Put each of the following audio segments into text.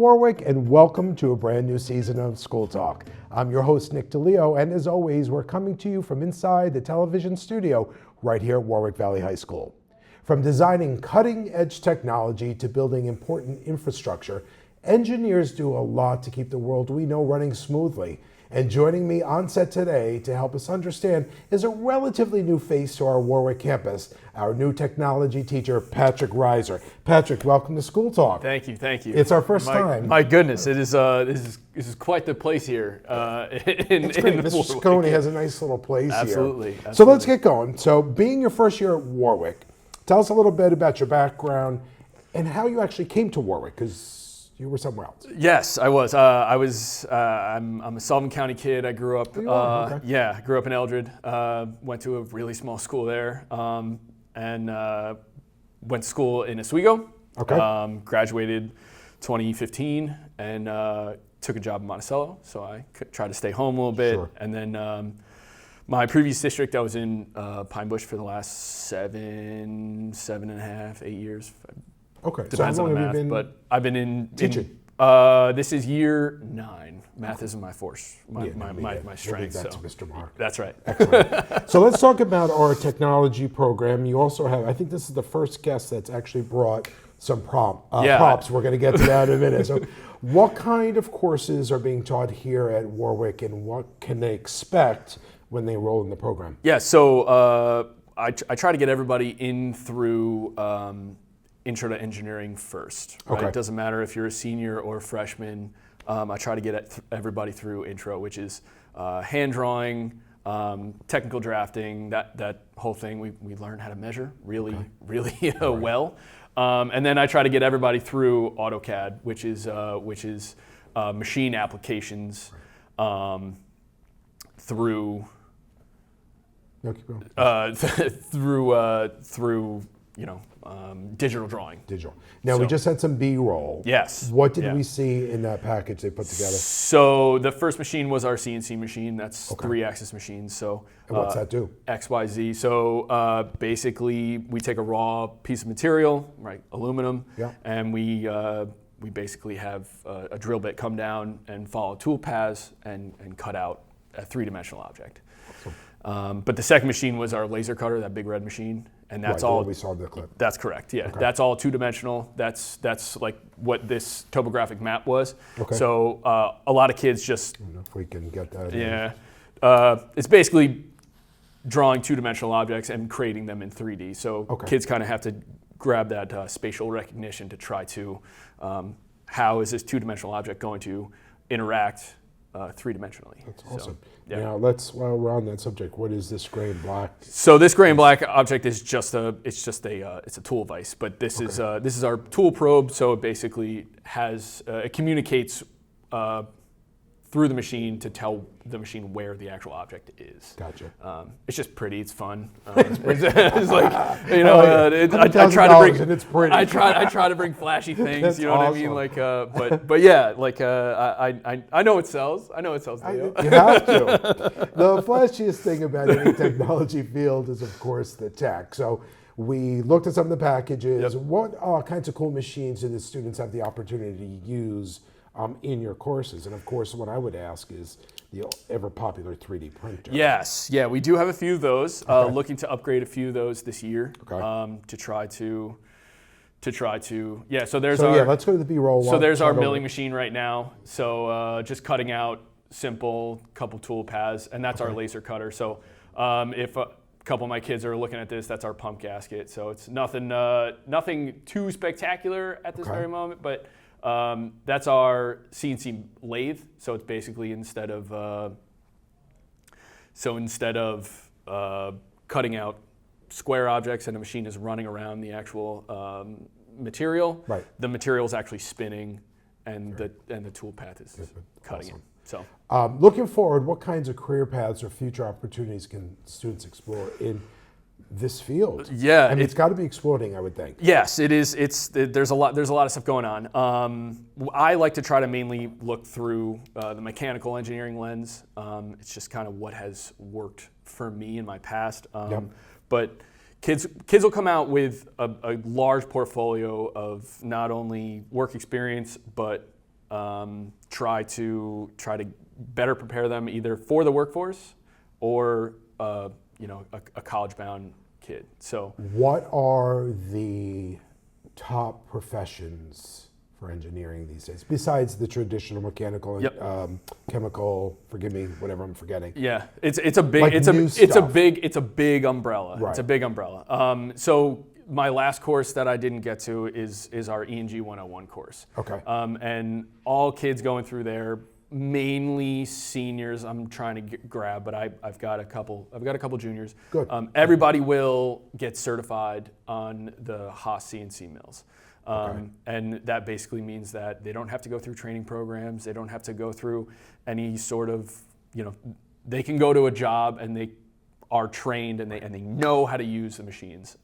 Warwick, and welcome to a brand new season of School Talk. I'm your host, Nick DeLeo, and as always, we're coming to you from inside the television studio right here at Warwick Valley High School. From designing cutting-edge technology to building important infrastructure, engineers do a lot to keep the world we know running smoothly. And joining me on set today to help us understand is a relatively new face to our Warwick campus, our new technology teacher, Patrick Reiser. Patrick, welcome to School Talk. Thank you. It's our first time. My goodness, it is. This is quite the place here. It's great. Mr. Scone has a nice little place Absolutely. here. So let's get going. So being your first year at Warwick, tell us a little bit about your background and how you actually came to Warwick, because you were somewhere else. Yes, I was. I'm a Sullivan County kid. I grew up. Okay. Yeah, grew up in Eldred. Went to a really small school there, and went to school in Oswego. Okay. Graduated 2015, and took a job in Monticello. So I tried to stay home a little bit, Sure. and then my previous district, I was in Pine Bush for the last 7.5, 8 years. Okay. Depends so how on long the have math, you been but I've been in teaching? This is year 9. Math isn't my force, my strength. That's So Mr. Mark. that's right. Excellent. So let's talk about our technology program. You also have, I think this is the first guest that's actually brought some props. We're going to get to that in a minute. So what kind of courses are being taught here at Warwick, and what can they expect when they enroll in the program? Yeah. So I try to get everybody in through Intro to Engineering first. Right? Okay. It doesn't matter if you're a senior or a freshman. I try to get everybody through Intro, which is hand drawing, technical drafting, that whole thing. We learn how to measure really well. And then I try to get everybody through AutoCAD, which is machine applications through No, keep going. through digital drawing. Digital. Now, we just had some B-roll. Yes. What did we see in that package they put together? So the first machine was our CNC machine. That's 3-axis machines. So And what's that do? XYZ. So basically, we take a raw piece of material, right, aluminum, and we basically have a drill bit come down and follow tool paths and cut out a 3-dimensional object. Awesome. But the second machine was our laser cutter, that big red machine, and that's all. We saw the clip. That's correct. Yeah, Okay. that's all 2-dimensional. That's like what this topographic map was. Okay. So a lot of kids just I don't know if we can get that. it's basically drawing 2-dimensional objects and creating them in 3D. So kids kind of have to grab that spatial recognition to try to how is this 2-dimensional object going to interact 3-dimensionally. That's awesome. Yeah. Now, while we're on that subject, what is this gray and black? So this gray and black object is it's a tool vise, but this is our tool probe. So it basically has it communicates through the machine to tell the machine where the actual object is. Gotcha. It's just pretty. It's fun. It's like I try to bring. And it's pretty. I try to bring flashy things. That's You know what I mean? awesome. Like, but yeah, like I know it sells. I know it sells. You have to. The flashiest thing about any technology field is, of course, the tech. So we looked at some of the packages. Yep. What kinds of cool machines do the students have the opportunity to use in your courses? And of course, what I would ask is the ever popular 3D printer. Yes, yeah, we do have a few of those. Looking to upgrade a few of those this year. To try to. Yeah, so there's let's go to the B-roll. So there's our milling machine right now. So just cutting out simple couple tool paths, and that's our laser cutter. So if a couple of my kids are looking at this, that's our pump gasket. So it's nothing too spectacular at this very moment, but that's our CNC lathe. So it's basically instead of cutting out square objects and a machine is running around the actual material, the material is actually spinning, and the tool path is cutting it. So looking forward, what kinds of career paths or future opportunities can students explore in this field? Yeah, I mean, it's got to be exploding, I would think. Yes, it is. There's a lot of stuff going on. I like to try to mainly look through the mechanical engineering lens. It's just kind of what has worked for me in my past. But kids will come out with a large portfolio of not only work experience but try to better prepare them either for the workforce or a college-bound kid. So what are the top professions for engineering these days, besides the traditional mechanical and chemical? Forgive me, whatever I'm forgetting. Yeah, it's a big Like it's a new it's a stuff. big umbrella. Right. It's a big umbrella. So my last course that I didn't get to is our E&G 101 course. Okay. And all kids going through there, mainly seniors. I'm trying to grab, but I've got a couple juniors. Good. Everybody will get certified on the Haas CNC mills. And that basically means that they don't have to go through training programs. They don't have to go through any sort of, they can go to a job and they are trained and they know how to use the machines.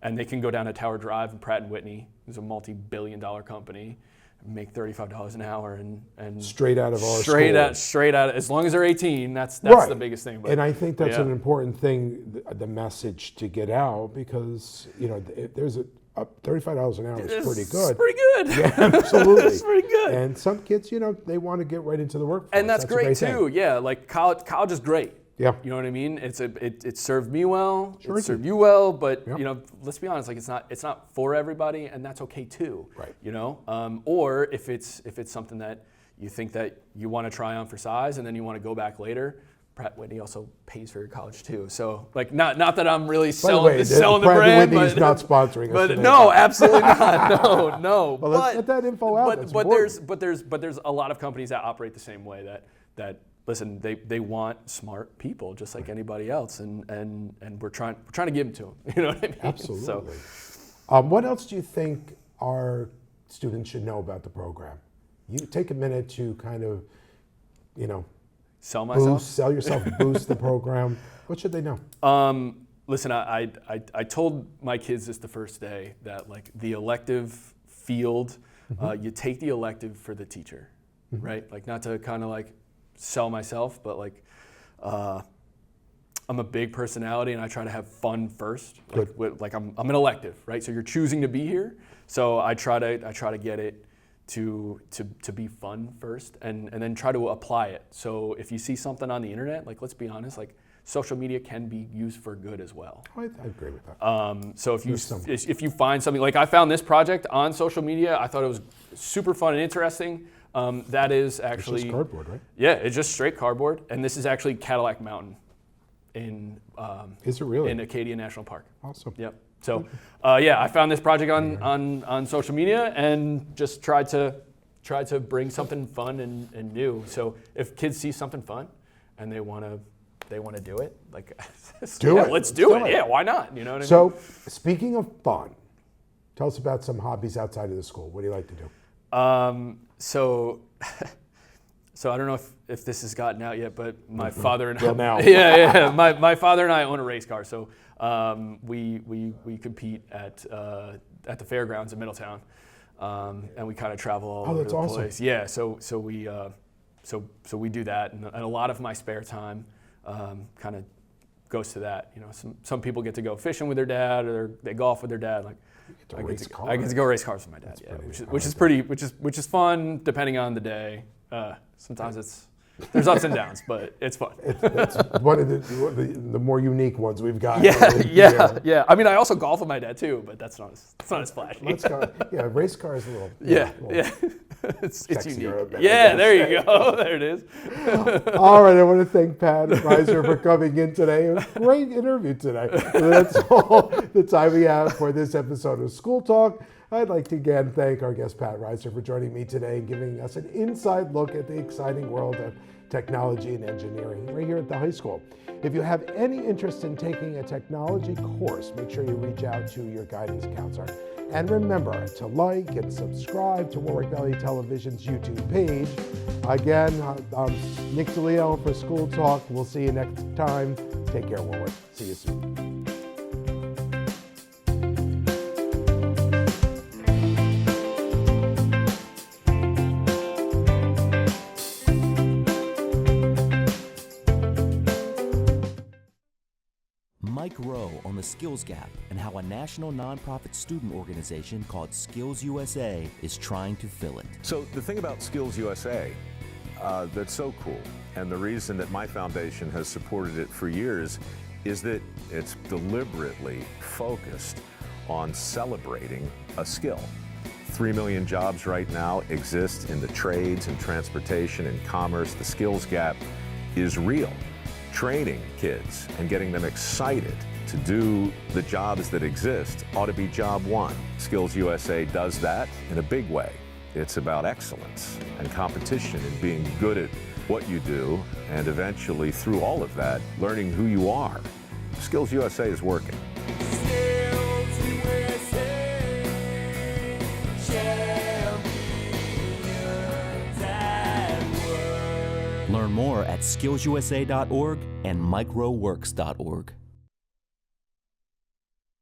And they can go down to Tower Drive and Pratt & Whitney, who's a multi-billion-dollar company, make $35 an hour and Straight out of our straight school. out. As long as they're 18, that's Right. the biggest thing. But, And I think that's yeah. an important thing, the message to get out, because there's $35 an hour is pretty good. It's pretty good. Yeah, absolutely. It's pretty good. And some kids, they want to get right into the workforce. And that's a great thing. too. Yeah, like college is great. Yeah. You know what I mean? It served me well. Sure It served did. you well, but Yep. let's be honest. Like it's not for everybody, and that's okay too. Right. Or if it's something that you think that you want to try on for size, and then you want to go back later. Pratt Whitney also pays for your college too. So like not that I'm really selling the Pratt brand, Whitney is but not sponsoring us but today. no, absolutely not. No. Well, let's get that info out. That's But important. there's a lot of companies that operate the same way that listen, they want smart people just like anybody else, and we're trying to give them to them. You know what I mean? Absolutely. So, What else do you think our students should know about the program? You take a minute to kind of, sell myself. sell yourself, boost the program. What should they know? Listen, I told my kids this the first day that like the elective field, you take the elective for the teacher, right? Like not to kind of like sell myself, but like I'm a big personality and I try to have fun first. Like I'm an elective, right? So you're choosing to be here. So I try to get it to be fun first and then try to apply it. So if you see something on the internet, like let's be honest, like social media can be used for good as well. I agree with that. So if you find something, like I found this project on social media, I thought it was super fun and interesting. That is actually It's just cardboard, right? Yeah, it's just straight cardboard, and this is actually Cadillac Mountain in Is it really? in Acadia National Park. Awesome. Yep. So I found this project on social media and just tried to bring something fun and new. So if kids see something fun and they want to do it, like Do it. let's do it. Yeah, why not? You know what I mean? So, speaking of fun, tell us about some hobbies outside of the school. What do you like to do? So I don't know if this has gotten out yet, but my father and Well, now. my father and I own a race car, so we compete at the fairgrounds in Middletown, and we kind of travel all over that's the awesome. place. Yeah, so we do that, and a lot of my spare time kind of goes to that. Some people get to go fishing with their dad, or they golf with their dad. Like I get to go race cars with my dad. Yeah, which is fun depending on the day. Sometimes there's ups and downs, but it's fun. It's one of the more unique ones we've got. Yeah. I mean, I also golf with my dad too, but that's not as flashy. Race car is a little. Yeah. It's sexier unique. a bit, I Yeah, guess. there you go. There it is. All right, I want to thank Pat Reiser for coming in today. It was a great interview today. That's all the time we have for this episode of School Talk. I'd like to again thank our guest Pat Reiser for joining me today and giving us an inside look at the exciting world of technology and engineering right here at the high school. If you have any interest in taking a technology course, make sure you reach out to your guidance counselor. And remember to like and subscribe to Warwick Valley Television's YouTube page. Again, I'm Nick DeLeo for School Talk. We'll see you next time. Take care, Warwick. See you soon. Mike Rowe on the skills gap and how a national nonprofit student organization called Skills USA is trying to fill it. So the thing about Skills USA that's so cool, and the reason that my foundation has supported it for years, is that it's deliberately focused on celebrating a skill. 3 million jobs right now exist in the trades and transportation and commerce. The skills gap is real. Training kids and getting them excited to do the jobs that exist ought to be job one. Skills USA does that in a big way. It's about excellence and competition and being good at what you do, and eventually through all of that, learning who you are. Skills USA is working. Learn more at skillsusa.org and microworks.org.